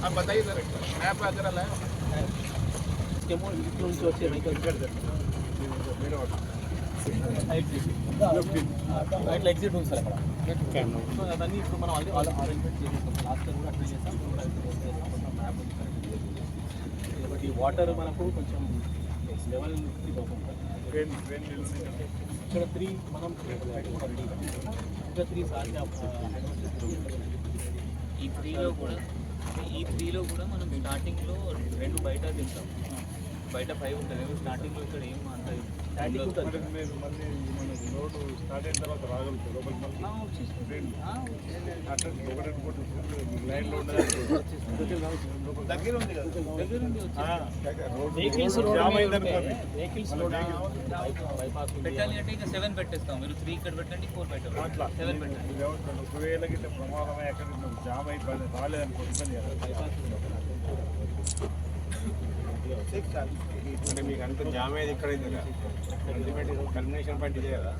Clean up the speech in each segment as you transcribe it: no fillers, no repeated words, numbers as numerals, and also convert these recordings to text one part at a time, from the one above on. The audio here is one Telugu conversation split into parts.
आप बताइए सर, मैप वगैरह लाए ఇట్లా ఎగ్జిట్ ఉంది సార్ అక్కడ. సో అవన్నీ ఇప్పుడు మనం ఆల్రెడీ అరేంజ్మెంట్ చేసేస్తాం. లాస్ట్ టైం కూడా అట్లా చేస్తాం. బట్ ఈ వాటర్ మనకు కొంచెం లెవెల్ ఇక్కడ 3 మనం ఇక్కడ 3 సార్లు ఈ త్రీలో కూడా మనం స్టార్టింగ్లో 2 బయట తింటాం. బయట 5 ఉంటుంది. స్టార్టింగ్లో ఇక్కడ ఏం అంత రోడ్డు స్టార్ట్ అయిన తర్వాత రాగలుగుతారు లైన్లో దగ్గర ఉంది కదా, పెట్టాలి అంటే ఇంకా 7 పెట్టేస్తాం. మీరు 3 ఇక్కడ పెట్టండి, 4 పెట్టండి, అట్లా 7 పెట్టండి. ఒకవేళ గిట్ట ప్రమాదమే ఎక్కడ జామ్ అయిపోయింది రాలేదనుకో ఇబ్బంది అంటే మీకు అంత జామ్ అయ్యేది ఇక్కడ అల్టిమేట్ కల్మినేషన్ పాయింట్ ఇదే కదా.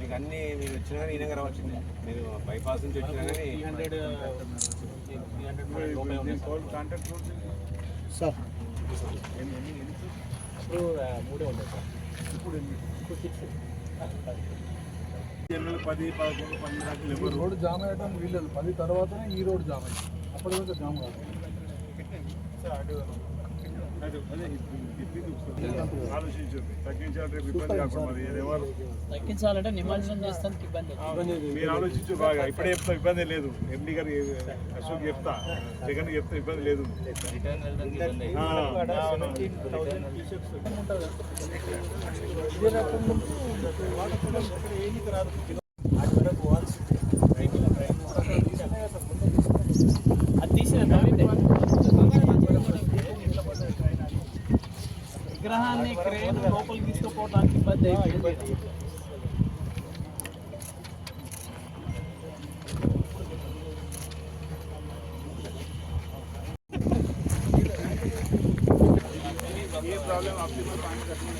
మీకు అన్ని మీరు వచ్చినా కానీ ఈయన రావచ్చింది. మీరు బైపాస్ నుంచి వచ్చినా కానీ 300 కాంటాక్ట్ సార్ ఇప్పుడు 3 ఉన్నాయి సార్. ఇప్పుడు 10, 11, 12 రోడ్డు జామ్ అయ్యడం వీళ్ళు 10 తర్వాతనే ఈ రోడ్డు జామ్ అయ్యింది. అప్పటిదాకా జామ్ కాదు. తగ్గించాలంటే నిమజ్జనం చేస్తానికి ఇబ్బంది. మీరు ఆలోచించు బాగా. ఇప్పుడే చెప్తా ఇబ్బంది లేదు. ఎండి గారు అశోక్ చెప్తా, జగన్ చెప్తా ఇబ్బంది లేదు. అది తీసిన విగ్రహాన్ని క్రేన్ లోపలికి తీసుకుపోవడానికి ఇబ్బంది అయిపోయింది. ये प्रॉब्लम आपके पास पानी रखने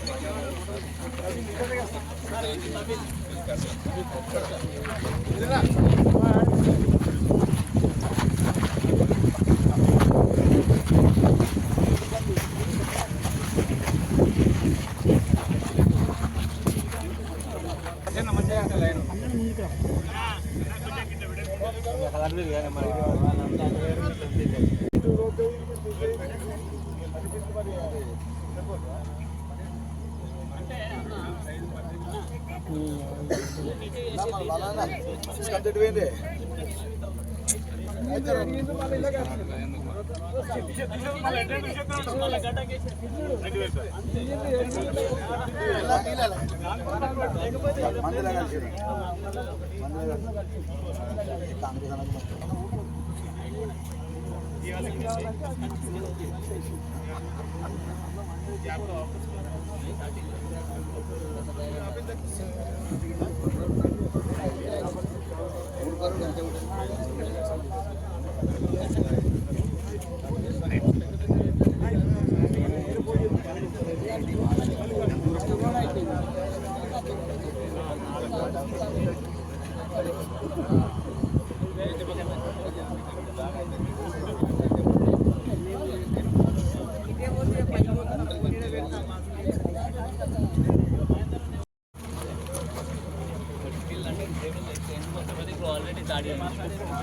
ఆల్రెడీ తాడి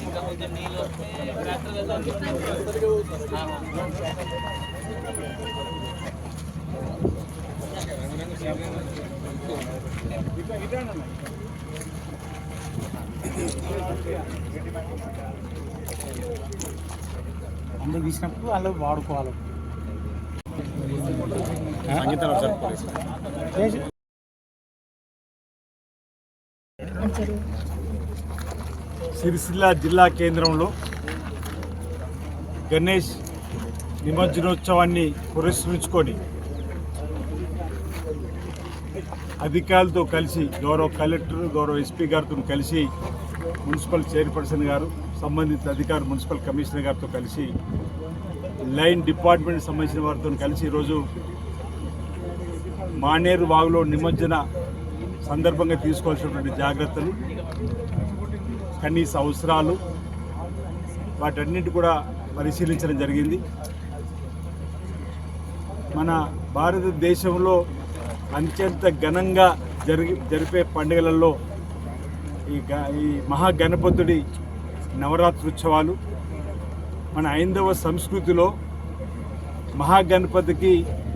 ఇంకా కొంచెం నీళ్ళు వస్తే ట్రాక్టర్ వెళ్తాం. అందుకు తీసినప్పుడు వాళ్ళు వాడుకోవాలి. సిరిసిల్ల జిల్లా కేంద్రంలో గణేష్ నిమజ్జనోత్సవాన్ని పురస్కరించుకొని అధికారులతో కలిసి గౌరవ కలెక్టర్, గౌరవ ఎస్పీ గారితో కలిసి మున్సిపల్ చైర్పర్సన్ గారు, సంబంధిత అధికారులు, మున్సిపల్ కమిషనర్ గారితో కలిసి లైన్ డిపార్ట్మెంట్ సంబంధించిన వారితో కలిసి ఈరోజు మానేరు వాగులో నిమజ్జన సందర్భంగా తీసుకోవాల్సినటువంటి జాగ్రత్తలు, కనీస అవసరాలు, వాటన్నిటి కూడా పరిశీలించడం జరిగింది. మన భారతదేశంలో అత్యంత ఘనంగా జరిపే పండుగలలో ఈ మహాగణపతుడి నవరాత్రి ఉత్సవాలు. మన హైందవ సంస్కృతిలో మహాగణపతికి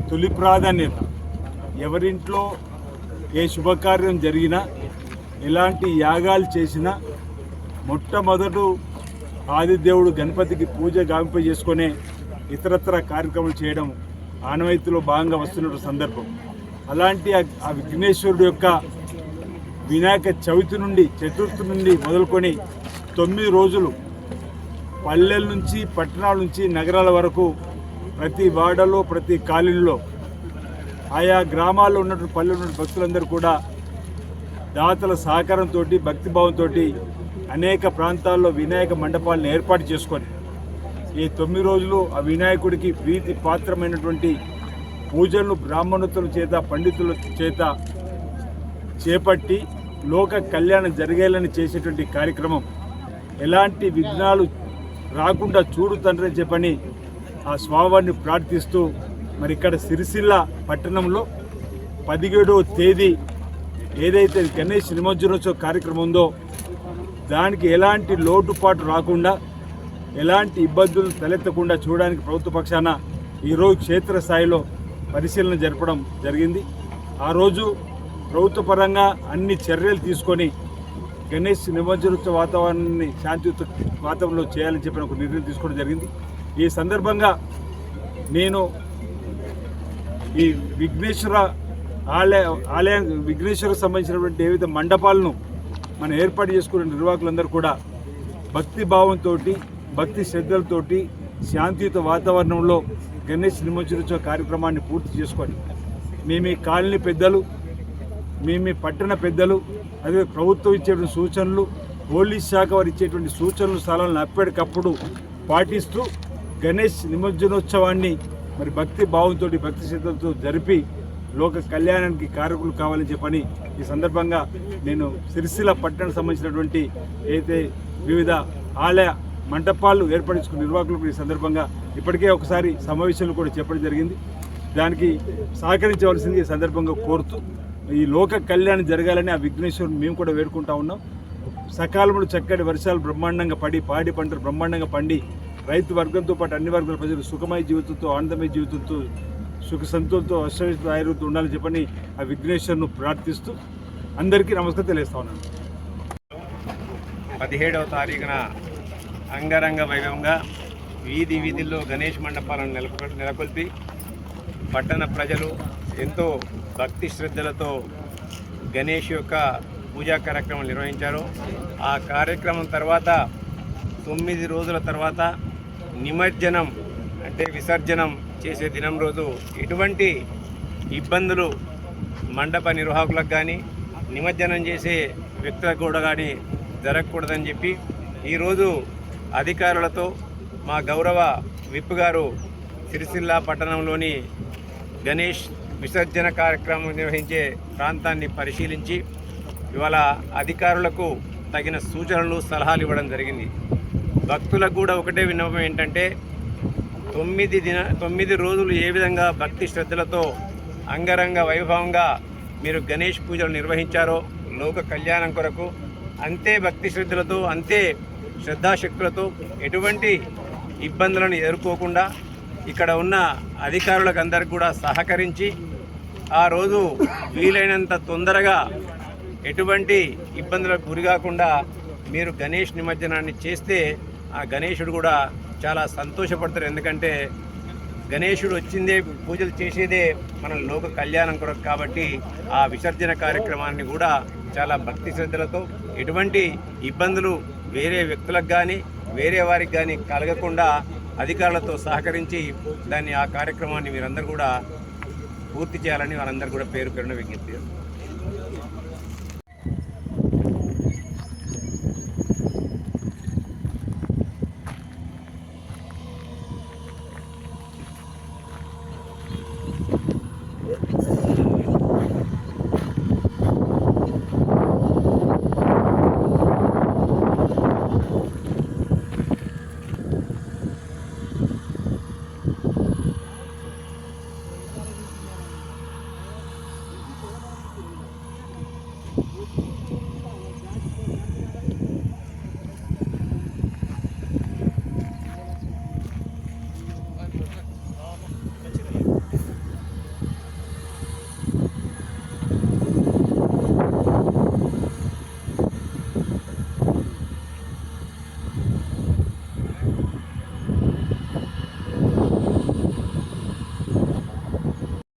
తొలి ప్రాధాన్యత. ఎవరింట్లో ఏ శుభకార్యం జరిగినా, ఎలాంటి యాగాలు చేసినా మొట్టమొదట ఆదిదేవుడు గణపతికి పూజ గావింపజేసుకునే ఇతరత్ర కార్యక్రమాలు చేయడం ఆనవాయితీలో భాగంగా వస్తున్న సందర్భం. అలాంటి ఆ విఘ్నేశ్వరుడు యొక్క వినాయక చవితి నుండి, చతుర్థి నుండి మొదలుకొని 9 రోజులు పల్లెల నుంచి, పట్టణాల నుంచి, నగరాల వరకు ప్రతి వాడలో, ప్రతి కాలనీలో, ఆయా గ్రామాల్లో ఉన్నటువంటి పల్లెలు ఉన్న భక్తులందరూ కూడా దాతల సహకారంతో, భక్తిభావంతో అనేక ప్రాంతాల్లో వినాయక మండపాలను ఏర్పాటు చేసుకొని ఈ 9 రోజులు ఆ వినాయకుడికి ప్రీతి పాత్రమైనటువంటి పూజలను బ్రాహ్మణుల చేత, పండితుల చేత చేపట్టి లోక కళ్యాణం జరిగేలని చేసేటువంటి కార్యక్రమం. ఎలాంటి విఘ్నాలు రాకుండా చూడు తండ్రి అని చెప్పని ఆ స్వామివారిని ప్రార్థిస్తూ మరి ఇక్కడ సిరిసిల్ల పట్టణంలో 17వ తేదీ ఏదైతే గణేష్ నిమజ్జనోత్సవ కార్యక్రమం ఉందో దానికి ఎలాంటి లోటుపాటు రాకుండా, ఎలాంటి ఇబ్బందులు తలెత్తకుండా చూడడానికి ప్రభుత్వ పక్షాన ఈరోజు క్షేత్రస్థాయిలో పరిశీలన జరపడం జరిగింది. ఆ రోజు ప్రభుత్వ పరంగా అన్ని చర్యలు తీసుకొని గణేష్ నిమజ్జనోత్సవ వాతావరణాన్ని శాంతియుత వాతావరణంలో చేయాలని చెప్పిన ఒక నిర్ణయం తీసుకోవడం జరిగింది. ఈ సందర్భంగా నేను ఈ విఘ్నేశ్వర విఘ్నేశ్వరకు సంబంధించినటువంటి ఏవైతే మండపాలను మనం ఏర్పాటు చేసుకున్న నిర్వాహకులందరూ కూడా భక్తి భావంతో, భక్తి శ్రద్ధలతోటి శాంతియుత వాతావరణంలో గణేష్ నిమజ్జనోత్సవ కార్యక్రమాన్ని పూర్తి చేసుకొని మీ కాలనీ పెద్దలు, మీ పట్టణ పెద్దలు, అదే ప్రభుత్వం ఇచ్చేటువంటి సూచనలు, పోలీస్ శాఖ వారు ఇచ్చేటువంటి సూచనలు, సలహాలను ఎప్పటికప్పుడు పాటిస్తూ గణేష్ నిమజ్జనోత్సవాన్ని మరి భక్తి భావంతో, భక్తి శ్రద్ధలతో జరిపి లోక కళ్యాణానికి కారకులు కావాలని చెప్పని ఈ సందర్భంగా నేను సిరిసిల్ల పట్టణానికి సంబంధించినటువంటి అయితే వివిధ ఆలయ మంటపాలు ఏర్పడించుకున్న నిర్వాహకులకు ఈ సందర్భంగా ఇప్పటికే ఒకసారి సమావేశాలు కూడా చెప్పడం జరిగింది. దానికి సహకరించవలసింది ఈ సందర్భంగా కోరుతూ ఈ లోక కళ్యాణం జరగాలని ఆ విఘ్నేశ్వరుని మేము కూడా వేడుకుంటా ఉన్నాం. సకాలంలో చక్కటి వర్షాలు బ్రహ్మాండంగా పడి, పాడి పంటలు బ్రహ్మాండంగా పండి, రైతు వర్గంతో పాటు అన్ని వర్గాల ప్రజలు సుఖమయ జీవితంతో, ఆనందమయ జీవితంతో, సుఖ సంతులతో, అశ్వయుత ఆయుర్తో ఉండాలని చెప్పని ఆ విఘ్నేశ్వరును ప్రార్థిస్తూ అందరికీ నమస్కారం తెలియజేస్తా ఉన్నాను. 17వ తారీఖున అంగరంగ వైభవంగా వీధుల్లో గణేష్ మండపాలను నెలకొల్పి పట్టణ ప్రజలు ఎంతో భక్తి శ్రద్ధలతో గణేష్ యొక్క పూజా కార్యక్రమం నిర్వహించారు. ఆ కార్యక్రమం తర్వాత 9 రోజుల తర్వాత నిమజ్జనం అంటే విసర్జనం చేసే దినం రోజు ఎటువంటి ఇబ్బందులు మండప నిర్వాహకులకు కానీ, నిమజ్జనం చేసే వ్యక్తులకు కూడా కానీ జరగకూడదని చెప్పి ఈరోజు అధికారులతో మా గౌరవ విప్ గారు సిరిసిల్ల పట్టణంలోని గణేష్ విసర్జన కార్యక్రమం నిర్వహించే ప్రాంతాన్ని పరిశీలించి ఇవాళ అధికారులకు తగిన సూచనలు, సలహాలు ఇవ్వడం జరిగింది. భక్తులకు కూడా ఒకటే విన్నపం ఏంటంటే 9 రోజులు ఏ విధంగా భక్తి శ్రద్ధలతో అంగరంగ వైభవంగా మీరు గణేష్ పూజలు నిర్వహించారో లోక కళ్యాణం కొరకు అంతే భక్తి శ్రద్ధలతో, అంతే శ్రద్ధాశక్తులతో ఎటువంటి ఇబ్బందులను ఎదుర్కోకుండా ఇక్కడ ఉన్న అధికారులకు అందరికి కూడా సహకరించి ఆ రోజు వీలైనంత తొందరగా ఎటువంటి ఇబ్బందులకు గురికాకుండా మీరు గణేష్ నిమజ్జనాన్ని చేస్తే ఆ గణేశుడు కూడా చాలా సంతోషపడతారు. ఎందుకంటే గణేశుడు వచ్చిందే, పూజలు చేసేదే మన లోక కళ్యాణం కొరకు కాబట్టి ఆ విసర్జన కార్యక్రమాన్ని కూడా చాలా భక్తి శ్రద్ధలతో ఎటువంటి ఇబ్బందులు వేరే వ్యక్తులకు కానీ వేరే వారికి కానీ కలగకుండా అధికారులతో సహకరించి ఆ కార్యక్రమాన్ని మీరందరూ కూడా పూర్తి చేయాలని వాళ్ళందరూ కూడా పేరు విజ్ఞప్తి చేస్తారు.